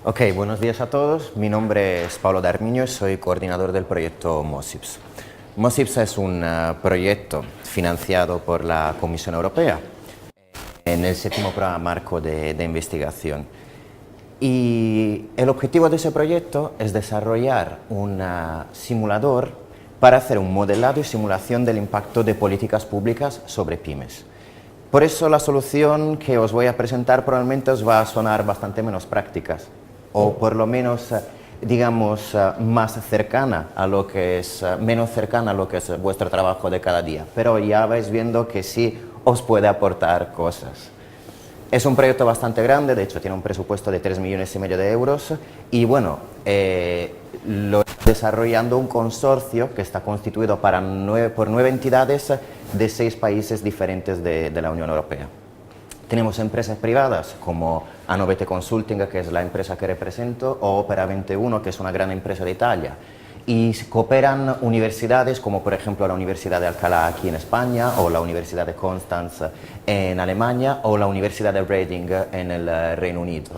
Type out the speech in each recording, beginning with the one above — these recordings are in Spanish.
Ok, buenos días a todos. Mi nombre es Pablo D'Arminio y soy coordinador del proyecto MOSIPS. MOSIPS es un proyecto financiado por la Comisión Europea en el séptimo programa marco de investigación. Y el objetivo de ese proyecto es desarrollar un simulador para hacer un modelado y simulación del impacto de políticas públicas sobre pymes. Por eso la solución que os voy a presentar probablemente os va a sonar bastante menos prácticas, o por lo menos, digamos, más cercana a lo que es, menos cercana a lo que es vuestro trabajo de cada día. Pero ya vais viendo que sí os puede aportar cosas. Es un proyecto bastante grande, de hecho tiene un presupuesto de 3,5 millones de euros y bueno, lo está desarrollando un consorcio que está constituido por 9 entidades de 6 países diferentes de la Unión Europea. Tenemos empresas privadas como Anovete Consulting, que es la empresa que represento, o Opera 21, que es una gran empresa de Italia. Y cooperan universidades como por ejemplo la Universidad de Alcalá aquí en España, o la Universidad de Constance en Alemania, o la Universidad de Reading en el Reino Unido.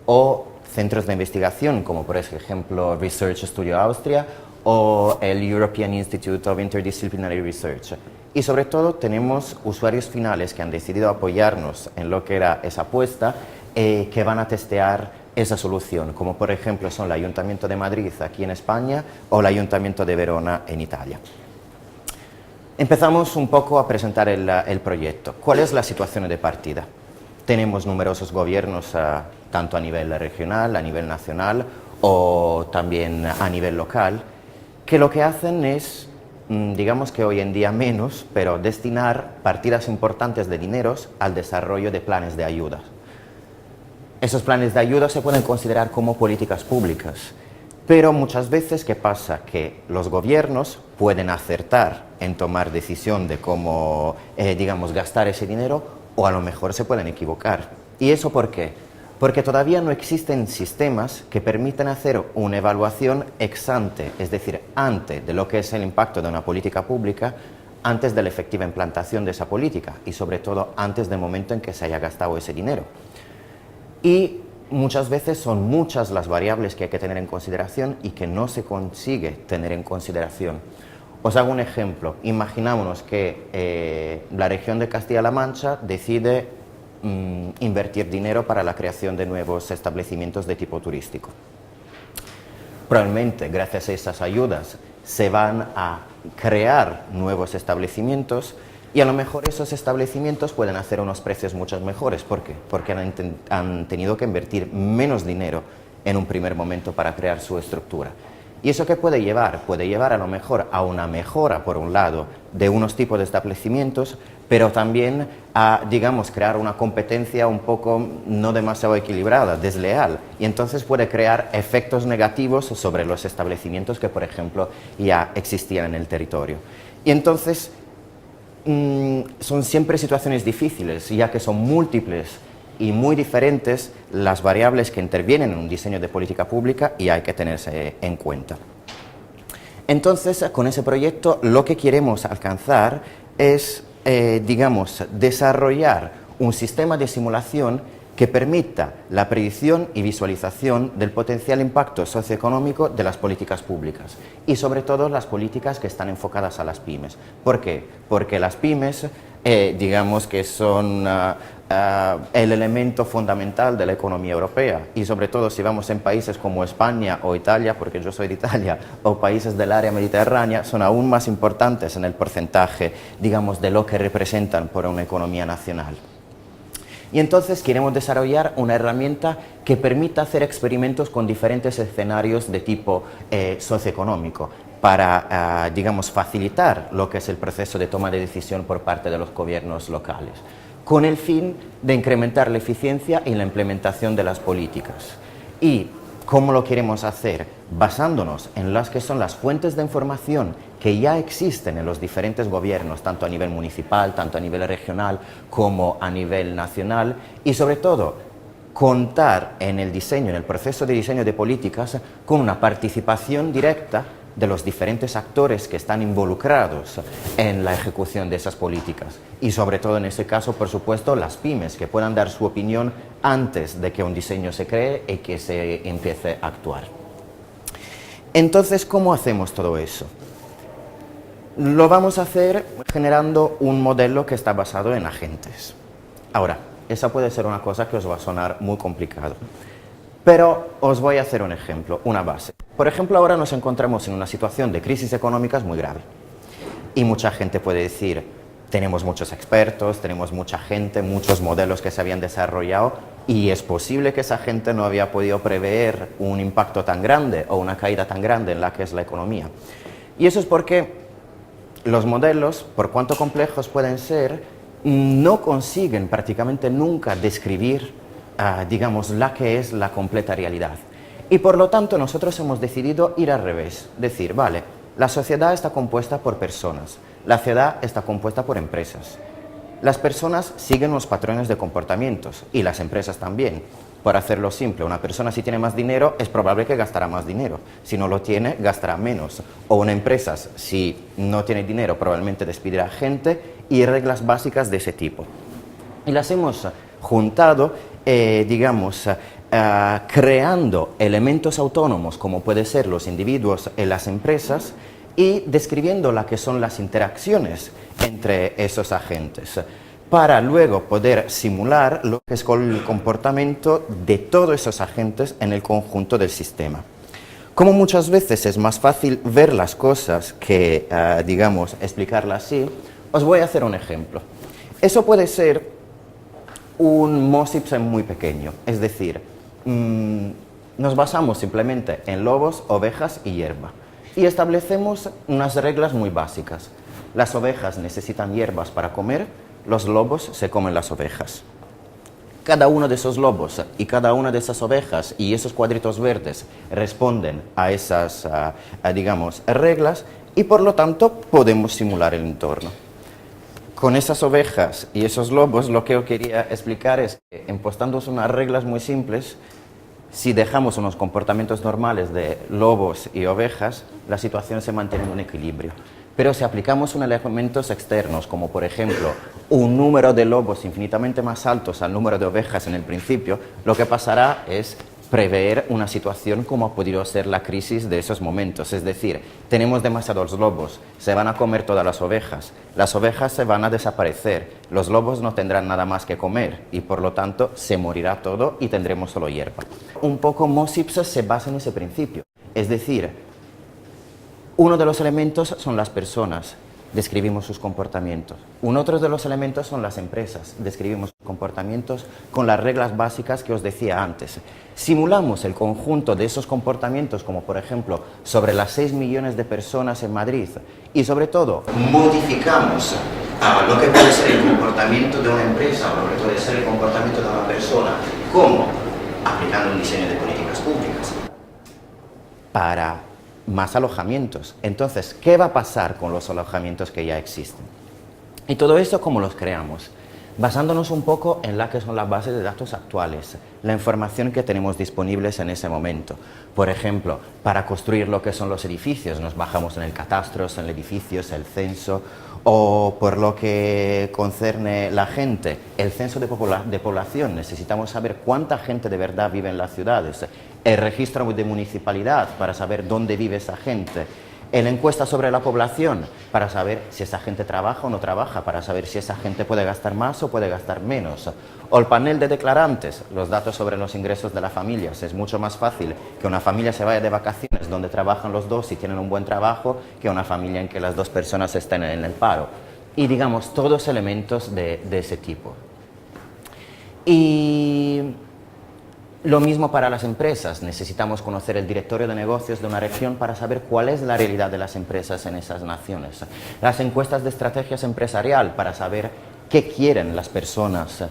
O centros de investigación como por ejemplo Research Studio Austria o el European Institute of Interdisciplinary Research. Y sobre todo tenemos usuarios finales que han decidido apoyarnos en lo que era esa apuesta, que van a testear esa solución, como por ejemplo son el Ayuntamiento de Madrid aquí en España o el Ayuntamiento de Verona en Italia. Empezamos un poco a presentar el proyecto. ¿Cuál es la situación de partida? Tenemos numerosos gobiernos, tanto a nivel regional, a nivel nacional o también a nivel local, que lo que hacen es, digamos que hoy en día menos, pero destinar partidas importantes de dineros al desarrollo de planes de ayuda. Esos planes de ayuda se pueden considerar como políticas públicas, pero muchas veces, ¿qué pasa? Que los gobiernos pueden acertar en tomar decisión de cómo, digamos, gastar ese dinero, o a lo mejor se pueden equivocar. ¿Y eso por qué? Porque todavía no existen sistemas que permitan hacer una evaluación ex ante, es decir, antes de lo que es el impacto de una política pública, antes de la efectiva implantación de esa política y sobre todo antes del momento en que se haya gastado ese dinero. Y muchas veces son muchas las variables que hay que tener en consideración y que no se consigue tener en consideración. Os hago un ejemplo. Imaginámonos que la región de Castilla-La Mancha decide invertir dinero para la creación de nuevos establecimientos de tipo turístico. Probablemente, gracias a esas ayudas, se van a crear nuevos establecimientos y a lo mejor esos establecimientos pueden hacer unos precios mucho mejores. ¿Por qué? Porque han tenido que invertir menos dinero en un primer momento para crear su estructura. ¿Y eso qué puede llevar? Puede llevar a lo mejor a una mejora, por un lado, de unos tipos de establecimientos, pero también a, digamos, crear una competencia un poco no demasiado equilibrada, desleal. Y entonces puede crear efectos negativos sobre los establecimientos que, por ejemplo, ya existían en el territorio. Y entonces son siempre situaciones difíciles, ya que son múltiples y muy diferentes las variables que intervienen en un diseño de política pública y hay que tenerse en cuenta. Entonces, con ese proyecto lo que queremos alcanzar es, digamos, desarrollar un sistema de simulación que permita la predicción y visualización del potencial impacto socioeconómico de las políticas públicas y sobre todo las políticas que están enfocadas a las pymes. ¿Por qué? Porque las pymes, digamos que son el elemento fundamental de la economía europea y sobre todo si vamos en países como España o Italia, porque yo soy de Italia, o países del área mediterránea, son aún más importantes en el porcentaje, digamos, de lo que representan por una economía nacional. Y entonces queremos desarrollar una herramienta que permita hacer experimentos con diferentes escenarios de tipo socioeconómico para, digamos, facilitar lo que es el proceso de toma de decisión por parte de los gobiernos locales, con el fin de incrementar la eficiencia y la implementación de las políticas. ¿Y cómo lo queremos hacer? Basándonos en las que son las fuentes de información que ya existen en los diferentes gobiernos, tanto a nivel municipal, tanto a nivel regional, como a nivel nacional, y sobre todo, contar en el diseño, en el proceso de diseño de políticas, con una participación directa de los diferentes actores que están involucrados en la ejecución de esas políticas. Y sobre todo en este caso, por supuesto, las pymes, que puedan dar su opinión antes de que un diseño se cree y que se empiece a actuar. Entonces, ¿cómo hacemos todo eso? Lo vamos a hacer generando un modelo que está basado en agentes. Ahora, esa puede ser una cosa que os va a sonar muy complicado, pero os voy a hacer un ejemplo, una base. Por ejemplo, ahora nos encontramos en una situación de crisis económicas muy grave y mucha gente puede decir, tenemos muchos expertos, tenemos mucha gente, muchos modelos que se habían desarrollado y es posible que esa gente no había podido prever un impacto tan grande o una caída tan grande en la que es la economía. Y eso es porque los modelos, por cuanto complejos pueden ser, no consiguen prácticamente nunca describir, digamos, la que es la completa realidad. Y por lo tanto nosotros hemos decidido ir al revés, decir, vale, la sociedad está compuesta por personas, la ciudad está compuesta por empresas. Las personas siguen unos patrones de comportamientos y las empresas también. Por hacerlo simple, una persona si tiene más dinero es probable que gastará más dinero. Si no lo tiene, gastará menos. O una empresa, si no tiene dinero, probablemente despedirá gente y reglas básicas de ese tipo. Y las hemos juntado, digamos, creando elementos autónomos como pueden ser los individuos en las empresas y describiendo las que son las interacciones entre esos agentes, para luego poder simular lo que es el comportamiento de todos esos agentes en el conjunto del sistema. Como muchas veces es más fácil ver las cosas que, digamos, explicarlas así, os voy a hacer un ejemplo. Eso puede ser un MOSIP muy pequeño, es decir, nos basamos simplemente en lobos, ovejas y hierba y establecemos unas reglas muy básicas. Las ovejas necesitan hierbas para comer, los lobos se comen las ovejas. Cada uno de esos lobos y cada una de esas ovejas y esos cuadritos verdes responden a esas, digamos, reglas y por lo tanto podemos simular el entorno. Con esas ovejas y esos lobos lo que yo quería explicar es que impostando unas reglas muy simples, si dejamos unos comportamientos normales de lobos y ovejas, la situación se mantiene en un equilibrio. Pero si aplicamos unos elementos externos, como por ejemplo un número de lobos infinitamente más altos al número de ovejas en el principio, lo que pasará es prever una situación como ha podido ser la crisis de esos momentos. Es decir, tenemos demasiados lobos, se van a comer todas las ovejas se van a desaparecer, los lobos no tendrán nada más que comer y por lo tanto se morirá todo y tendremos solo hierba. Un poco MOSIPS se basa en ese principio, es decir, uno de los elementos son las personas, describimos sus comportamientos. Un otro de los elementos son las empresas, describimos sus comportamientos con las reglas básicas que os decía antes. Simulamos el conjunto de esos comportamientos, como por ejemplo sobre las 6 millones de personas en Madrid, y sobre todo modificamos lo que puede ser el comportamiento de una empresa o lo que puede ser el comportamiento de una persona, como aplicando un diseño de políticas públicas para más alojamientos. Entonces, ¿qué va a pasar con los alojamientos que ya existen? Y todo esto, ¿cómo los creamos? Basándonos un poco en la que son las bases de datos actuales, la información que tenemos disponibles en ese momento. Por ejemplo, para construir lo que son los edificios, nos bajamos en el catastro, en el edificios, el censo, o por lo que concerne la gente, el censo de población, necesitamos saber cuánta gente de verdad vive en las ciudades, el registro de municipalidad para saber dónde vive esa gente, la encuesta sobre la población para saber si esa gente trabaja o no trabaja, para saber si esa gente puede gastar más o puede gastar menos, o el panel de declarantes, los datos sobre los ingresos de las familias. Es mucho más fácil que una familia se vaya de vacaciones donde trabajan los dos y tienen un buen trabajo que una familia en que las dos personas estén en el paro. Y digamos, todos elementos de ese tipo. Y lo mismo para las empresas, necesitamos conocer el directorio de negocios de una región para saber cuál es la realidad de las empresas en esas naciones. Las encuestas de estrategias empresarial para saber qué quieren las personas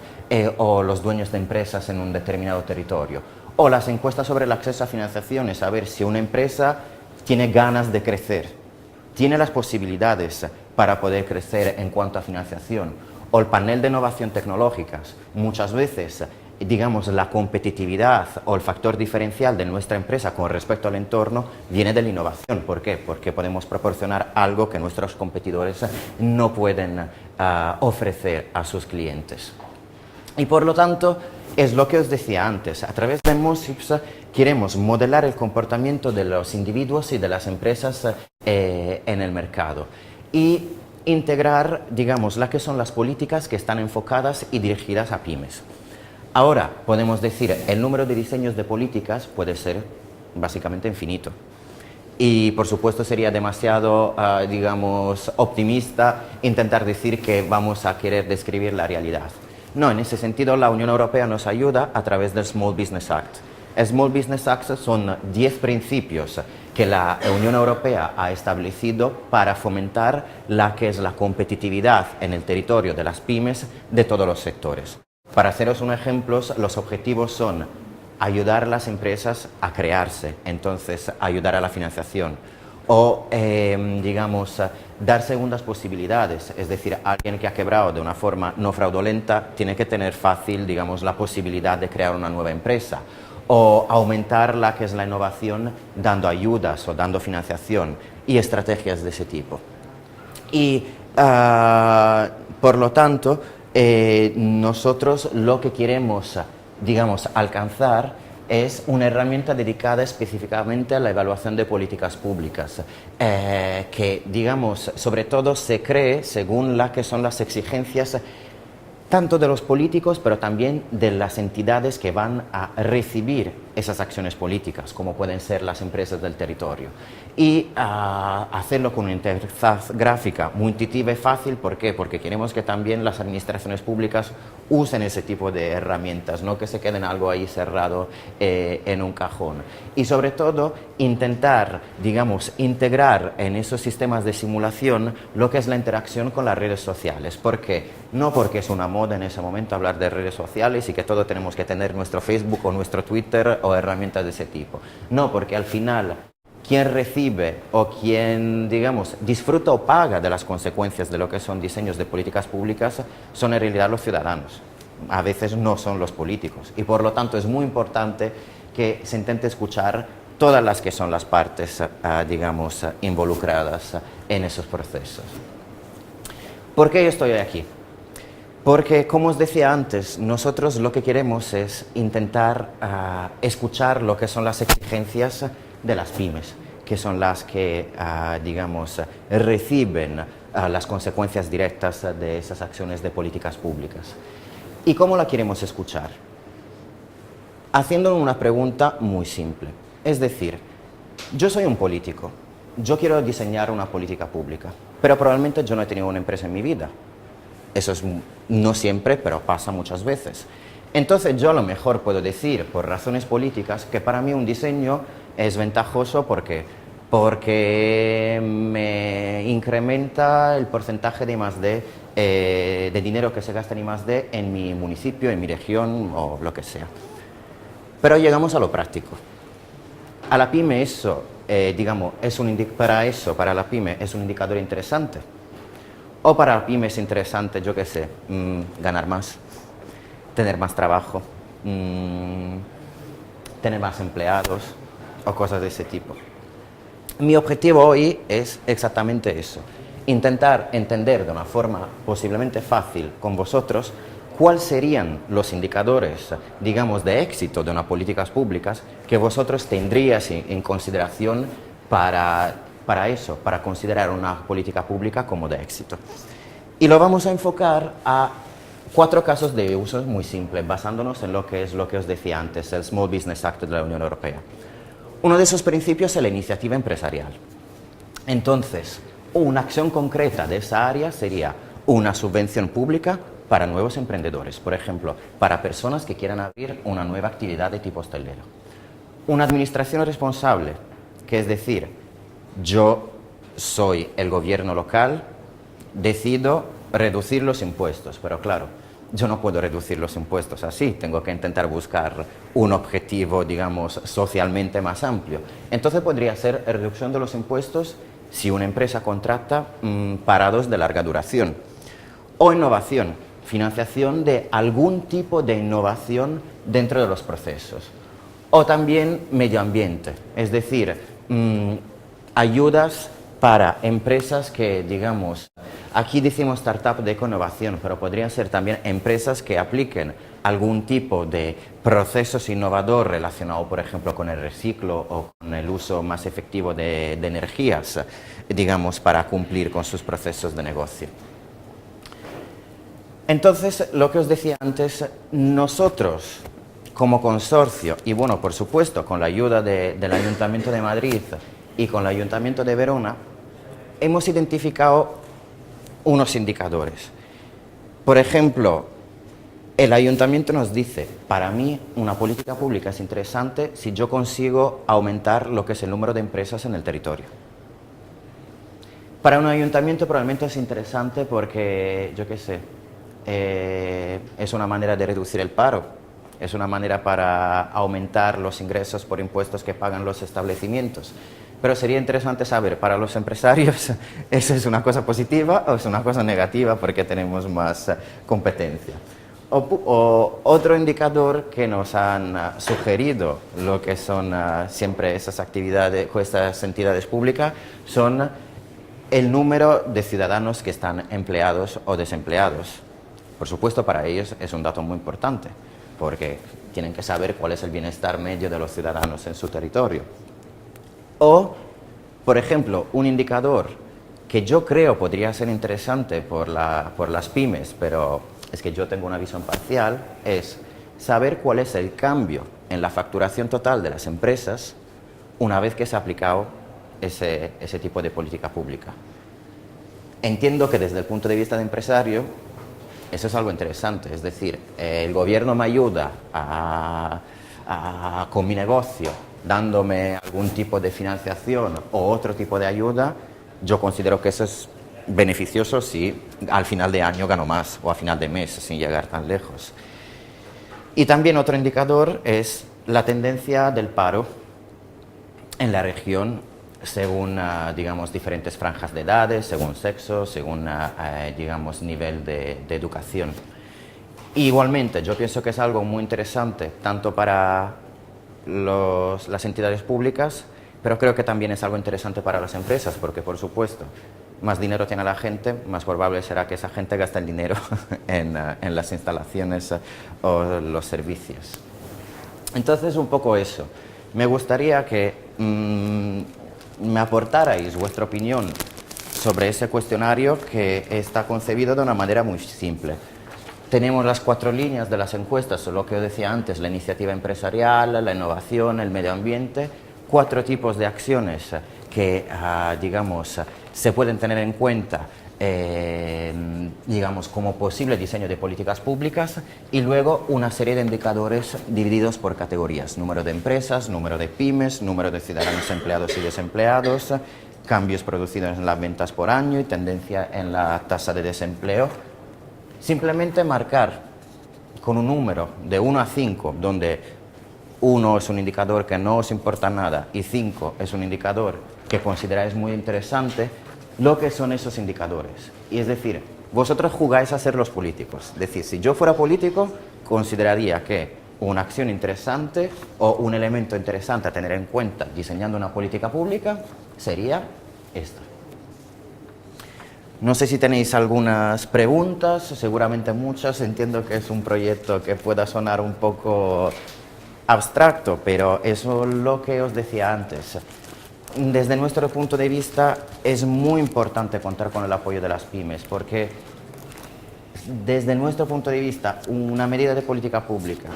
o los dueños de empresas en un determinado territorio. O las encuestas sobre el acceso a financiación, saber si una empresa tiene ganas de crecer, tiene las posibilidades para poder crecer en cuanto a financiación. O el panel de innovación tecnológicas, muchas veces digamos, la competitividad o el factor diferencial de nuestra empresa con respecto al entorno viene de la innovación. ¿Por qué? Porque podemos proporcionar algo que nuestros competidores no pueden ofrecer a sus clientes. Y por lo tanto, es lo que os decía antes, a través de Mossips queremos modelar el comportamiento de los individuos y de las empresas en el mercado y integrar, digamos, las que son las políticas que están enfocadas y dirigidas a pymes. Ahora, podemos decir, el número de diseños de políticas puede ser básicamente infinito. Y, por supuesto, sería demasiado, digamos, optimista intentar decir que vamos a querer describir la realidad. No, en ese sentido, la Unión Europea nos ayuda a través del Small Business Act. El Small Business Act son 10 principios que la Unión Europea ha establecido para fomentar la que es la competitividad en el territorio de las pymes de todos los sectores. Para haceros un ejemplo, los objetivos son ayudar a las empresas a crearse, entonces ayudar a la financiación, o, digamos, dar segundas posibilidades, es decir, alguien que ha quebrado de una forma no fraudulenta tiene que tener fácil, digamos, la posibilidad de crear una nueva empresa, o aumentar la que es la innovación dando ayudas o dando financiación y estrategias de ese tipo. Y, por lo tanto, nosotros lo que queremos, digamos, alcanzar es una herramienta dedicada específicamente a la evaluación de políticas públicas, que, digamos, sobre todo se cree según las que son las exigencias tanto de los políticos, pero también de las entidades que van a recibir esas acciones políticas, como pueden ser las empresas del territorio. Y hacerlo con una interfaz gráfica muy intuitiva y fácil. ¿Por qué? Porque queremos que también las administraciones públicas usen ese tipo de herramientas, no que se queden algo ahí cerrado en un cajón. Y sobre todo, intentar, digamos, integrar en esos sistemas de simulación lo que es la interacción con las redes sociales. ¿Por qué? No porque es una moda en ese momento hablar de redes sociales y que todos tenemos que tener nuestro Facebook o nuestro Twitter o herramientas de ese tipo. No, porque al final quien recibe o quien, digamos, disfruta o paga de las consecuencias de lo que son diseños de políticas públicas son en realidad los ciudadanos. A veces no son los políticos. Y por lo tanto es muy importante que se intente escuchar todas las que son las partes, digamos, involucradas en esos procesos. ¿Por qué yo estoy aquí? Porque, como os decía antes, nosotros lo que queremos es intentar escuchar lo que son las exigencias de las pymes, que son las que, digamos, reciben las consecuencias directas de esas acciones de políticas públicas. ¿Y cómo la queremos escuchar? Haciendo una pregunta muy simple. Es decir, yo soy un político, yo quiero diseñar una política pública, pero probablemente yo no he tenido una empresa en mi vida. Eso es no siempre, pero pasa muchas veces. Entonces yo a lo mejor puedo decir, por razones políticas, que para mí un diseño es ventajoso porque me incrementa el porcentaje de I+D, de dinero que se gasta en I+D en mi municipio, en mi región o lo que sea. Pero llegamos a lo práctico. A la pyme eso, digamos, para la pyme es un indicador interesante. O para la pyme es interesante, yo qué sé, ganar más, tener más trabajo, tener más empleados o cosas de ese tipo. Mi objetivo hoy es exactamente eso, intentar entender de una forma posiblemente fácil con vosotros cuáles serían los indicadores, digamos, de éxito de unas políticas públicas que vosotros tendríais en consideración para considerar una política pública como de éxito. Y lo vamos a enfocar a 4 casos de uso muy simples, basándonos en lo que os decía antes, el Small Business Act de la Unión Europea. Uno de esos principios es la iniciativa empresarial. Entonces, una acción concreta de esa área sería una subvención pública para nuevos emprendedores, por ejemplo, para personas que quieran abrir una nueva actividad de tipo hostelero. Una administración responsable, que es decir, yo soy el gobierno local, decido reducir los impuestos, pero claro, yo no puedo reducir los impuestos así, tengo que intentar buscar un objetivo, digamos, socialmente más amplio. Entonces podría ser reducción de los impuestos si una empresa contrata parados de larga duración. O innovación. financiación de algún tipo de innovación dentro de los procesos. O también medio ambiente, es decir, ayudas para empresas que, digamos, aquí decimos startup de ecoinnovación, pero podrían ser también empresas que apliquen algún tipo de procesos innovador relacionado, por ejemplo, con el reciclo o con el uso más efectivo de energías, digamos, para cumplir con sus procesos de negocio. Entonces, lo que os decía antes, nosotros como consorcio, y bueno, por supuesto, con la ayuda del Ayuntamiento de Madrid y con el Ayuntamiento de Verona, hemos identificado unos indicadores. Por ejemplo, el Ayuntamiento nos dice, para mí una política pública es interesante si yo consigo aumentar lo que es el número de empresas en el territorio. Para un ayuntamiento probablemente es interesante porque, yo qué sé, es una manera de reducir el paro, es una manera para aumentar los ingresos por impuestos que pagan los establecimientos. Pero sería interesante saber, para los empresarios, ¿eso es una cosa positiva o es una cosa negativa porque tenemos más competencia? O otro indicador que nos han sugerido, lo que son siempre esas actividades, estas entidades públicas, son el número de ciudadanos que están empleados o desempleados. Por supuesto, para ellos es un dato muy importante, porque tienen que saber cuál es el bienestar medio de los ciudadanos en su territorio. O, por ejemplo, un indicador que yo creo podría ser interesante por las pymes, pero es que yo tengo una visión parcial, es saber cuál es el cambio en la facturación total de las empresas una vez que se ha aplicado ese tipo de política pública. Entiendo que desde el punto de vista de empresario eso es algo interesante, es decir, el gobierno me ayuda con mi negocio dándome algún tipo de financiación o otro tipo de ayuda, yo considero que eso es beneficioso si al final de año gano más o a final de mes sin llegar tan lejos. Y también otro indicador es la tendencia del paro en la región según, digamos, diferentes franjas de edades, según sexo, según, digamos, nivel de educación. Y igualmente, yo pienso que es algo muy interesante, tanto para las entidades públicas, pero creo que también es algo interesante para las empresas, porque, por supuesto, más dinero tiene la gente, más probable será que esa gente gaste el dinero en las instalaciones o los servicios. Entonces, un poco eso. Me gustaría que me aportarais vuestra opinión sobre ese cuestionario que está concebido de una manera muy simple. Tenemos las 4 líneas de las encuestas, lo que os decía antes, la iniciativa empresarial, la innovación, el medio ambiente, 4 tipos de acciones que, digamos, se pueden tener en cuenta, digamos, como posible diseño de políticas públicas, y luego una serie de indicadores divididos por categorías: número de empresas, número de pymes, número de ciudadanos empleados y desempleados, cambios producidos en las ventas por año y tendencia en la tasa de desempleo. Simplemente marcar con un número de 1 a 5, donde 1 es un indicador que no os importa nada y 5 es un indicador que consideráis muy interesante, lo que son esos indicadores. Y es decir, vosotros jugáis a ser los políticos. Es decir, si yo fuera político, consideraría que una acción interesante o un elemento interesante a tener en cuenta diseñando una política pública sería esta. No sé si tenéis algunas preguntas, seguramente muchas. Entiendo que es un proyecto que pueda sonar un poco abstracto, pero eso es lo que os decía antes. Desde nuestro punto de vista es muy importante contar con el apoyo de las pymes, porque desde nuestro punto de vista una medida de política pública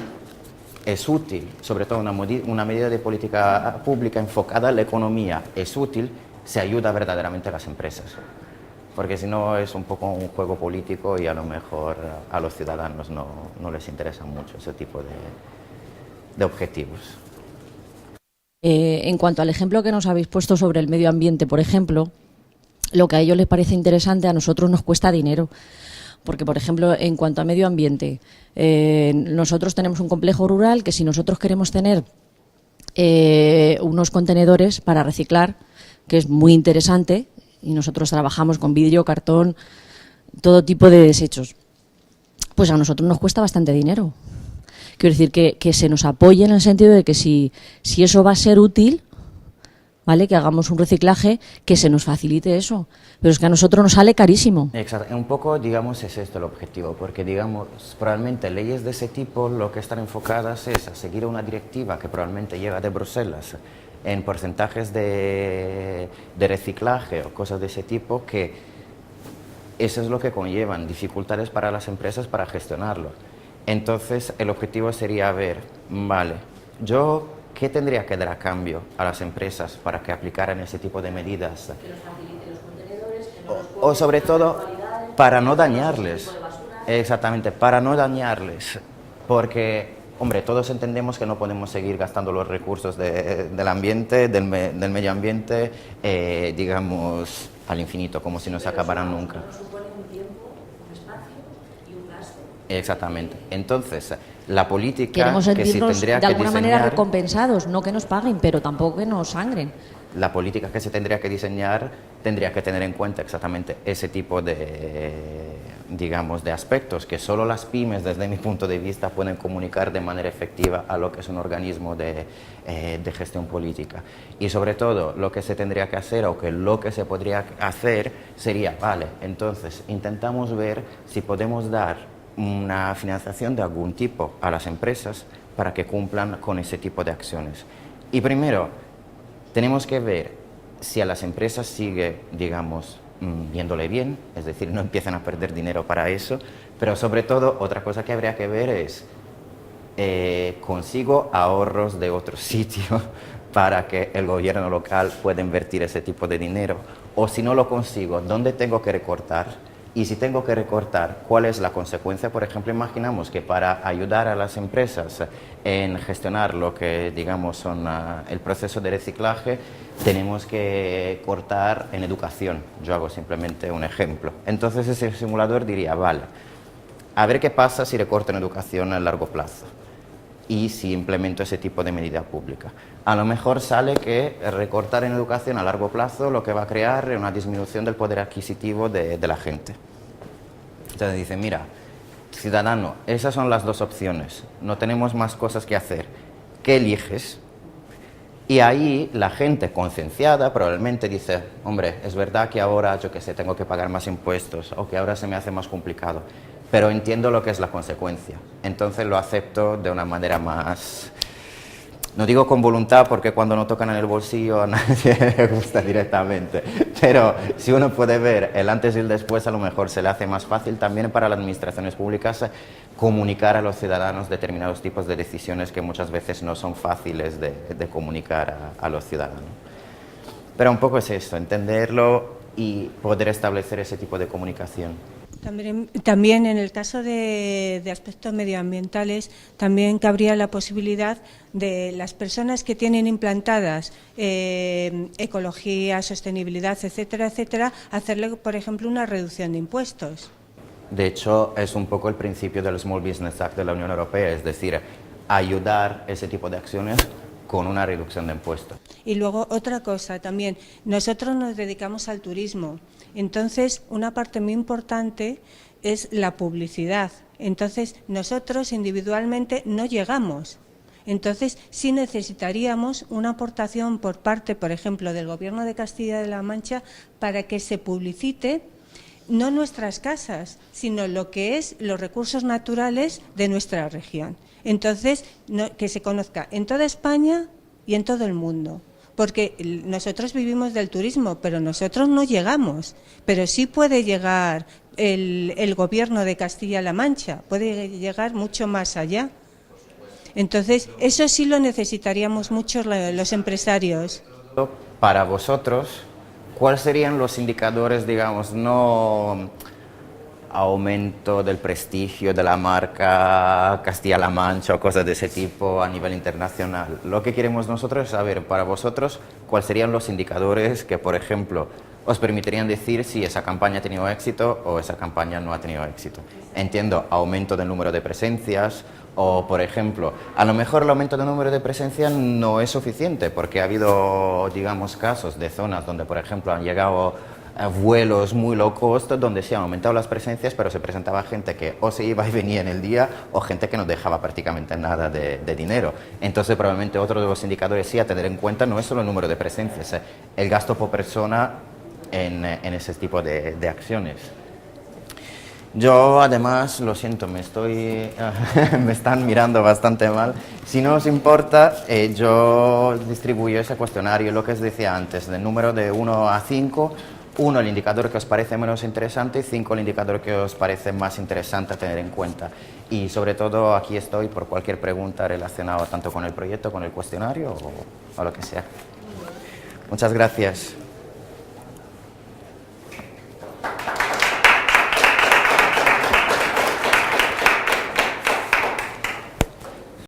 es útil, sobre todo una medida de política pública enfocada a la economía es útil, se ayuda verdaderamente a las empresas. Porque si no es un poco un juego político y a lo mejor a los ciudadanos no les interesa mucho ese tipo de objetivos. En cuanto al ejemplo que nos habéis puesto sobre el medio ambiente, por ejemplo, lo que a ellos les parece interesante a nosotros nos cuesta dinero. Porque, por ejemplo, en cuanto a medio ambiente, nosotros tenemos un complejo rural que si nosotros queremos tener unos contenedores para reciclar, que es muy interesante, y nosotros trabajamos con vidrio, cartón, todo tipo de desechos. pues a nosotros nos cuesta bastante dinero. Quiero decir que se nos apoye en el sentido de que si eso va a ser útil, ¿vale? Que hagamos un reciclaje, que se nos facilite eso. Pero es que a nosotros nos sale carísimo. Exacto. Un poco, digamos, es esto el objetivo, porque, digamos, probablemente leyes de ese tipo lo que están enfocadas es a seguir una directiva que probablemente llega de Bruselas en porcentajes de reciclaje o cosas de ese tipo, que eso es lo que conllevan dificultades para las empresas para gestionarlo. Entonces, el objetivo sería ver, vale, yo, ¿qué tendría que dar a cambio a las empresas para que aplicaran ese tipo de medidas? Que nos facilite los contenedores, que no nos O sobre todo, para no dañarles. Exactamente, para no dañarles. Porque, hombre, todos entendemos que no podemos seguir gastando los recursos del ambiente, del medio ambiente, digamos, al infinito, como si no se acabaran nunca. Exactamente. Entonces, la política queremos que se sentirnos tendría de que alguna manera diseñar, recompensados, no que nos paguen, pero tampoco que nos sangren. la política que se tendría que diseñar tendría que tener en cuenta exactamente ese tipo de, digamos, de aspectos que solo las pymes, desde mi punto de vista, pueden comunicar de manera efectiva a lo que es un organismo de gestión política. Y sobre todo, lo que se tendría que hacer, o que lo que se podría hacer, sería, vale, entonces intentamos ver si podemos dar una financiación de algún tipo a las empresas para que cumplan con ese tipo de acciones. Y primero, tenemos que ver si a las empresas sigue, digamos, viéndole bien, es decir, no empiezan a perder dinero para eso, pero sobre todo, otra cosa que habría que ver es, ¿consigo ahorros de otro sitio para que el gobierno local pueda invertir ese tipo de dinero? O si no lo consigo, ¿dónde tengo que recortar? Y si tengo que recortar, ¿cuál es la consecuencia? Por ejemplo, imaginamos que para ayudar a las empresas en gestionar lo que, digamos, son el proceso de reciclaje, tenemos que cortar en educación. Yo hago simplemente un ejemplo. Entonces ese simulador diría, vale, a ver qué pasa si recorto en educación a largo plazo y si implemento ese tipo de medida pública. A lo mejor sale que recortar en educación a largo plazo lo que va a crear es una disminución del poder adquisitivo de la gente. Entonces dice, mira, ciudadano, esas son las dos opciones, no tenemos más cosas que hacer, ¿qué eliges? Y ahí la gente concienciada probablemente dice, hombre, es verdad que ahora, yo qué sé, tengo que pagar más impuestos, o que ahora se me hace más complicado, pero entiendo lo que es la consecuencia, entonces lo acepto de una manera más, no digo con voluntad, porque cuando no tocan en el bolsillo a nadie le gusta directamente, pero si uno puede ver el antes y el después, a lo mejor se le hace más fácil también para las administraciones públicas comunicar a los ciudadanos determinados tipos de decisiones que muchas veces no son fáciles de comunicar a los ciudadanos. Pero un poco es eso, entenderlo y poder establecer ese tipo de comunicación. También en el caso de aspectos medioambientales, también cabría la posibilidad de las personas que tienen implantadas ecología, sostenibilidad, etcétera, etcétera, hacerle, por ejemplo, una reducción de impuestos. De hecho, es un poco el principio del Small Business Act de la Unión Europea, es decir, ayudar ese tipo de acciones con una reducción de impuestos. Y luego otra cosa también, nosotros nos dedicamos al turismo, entonces una parte muy importante es la publicidad, entonces nosotros individualmente no llegamos, entonces sí necesitaríamos una aportación por parte, por ejemplo, del Gobierno de Castilla-La Mancha para que se publicite no nuestras casas, sino lo que es los recursos naturales de nuestra región. Entonces, que se conozca en toda España y en todo el mundo, porque nosotros vivimos del turismo, pero nosotros no llegamos, pero sí puede llegar el Gobierno de Castilla-La Mancha, puede llegar mucho más allá. Entonces, eso sí lo necesitaríamos mucho los empresarios. Para vosotros, ¿cuáles serían los indicadores, digamos, no aumento del prestigio de la marca Castilla-La Mancha o cosas de ese tipo a nivel internacional? Lo que queremos nosotros es saber, para vosotros, cuáles serían los indicadores que, por ejemplo, os permitirían decir si esa campaña ha tenido éxito o esa campaña no ha tenido éxito. Entiendo, aumento del número de presencias o, por ejemplo, a lo mejor el aumento del número de presencia no es suficiente porque ha habido, digamos, casos de zonas donde, por ejemplo, han llegado vuelos muy low cost donde se han aumentado las presencias, pero se presentaba gente que o se iba y venía en el día o gente que no dejaba prácticamente nada de dinero. Entonces probablemente otro de los indicadores sí a tener en cuenta no es solo el número de presencias, el gasto por persona en ese tipo de acciones. Yo además, lo siento, me están mirando bastante mal. Si no os importa, yo distribuyo ese cuestionario, lo que os decía antes, del número de 1 a 5, 1 el indicador que os parece menos interesante y 5 el indicador que os parece más interesante a tener en cuenta. Y sobre todo aquí estoy por cualquier pregunta relacionada tanto con el proyecto, con el cuestionario o lo que sea. Muchas gracias.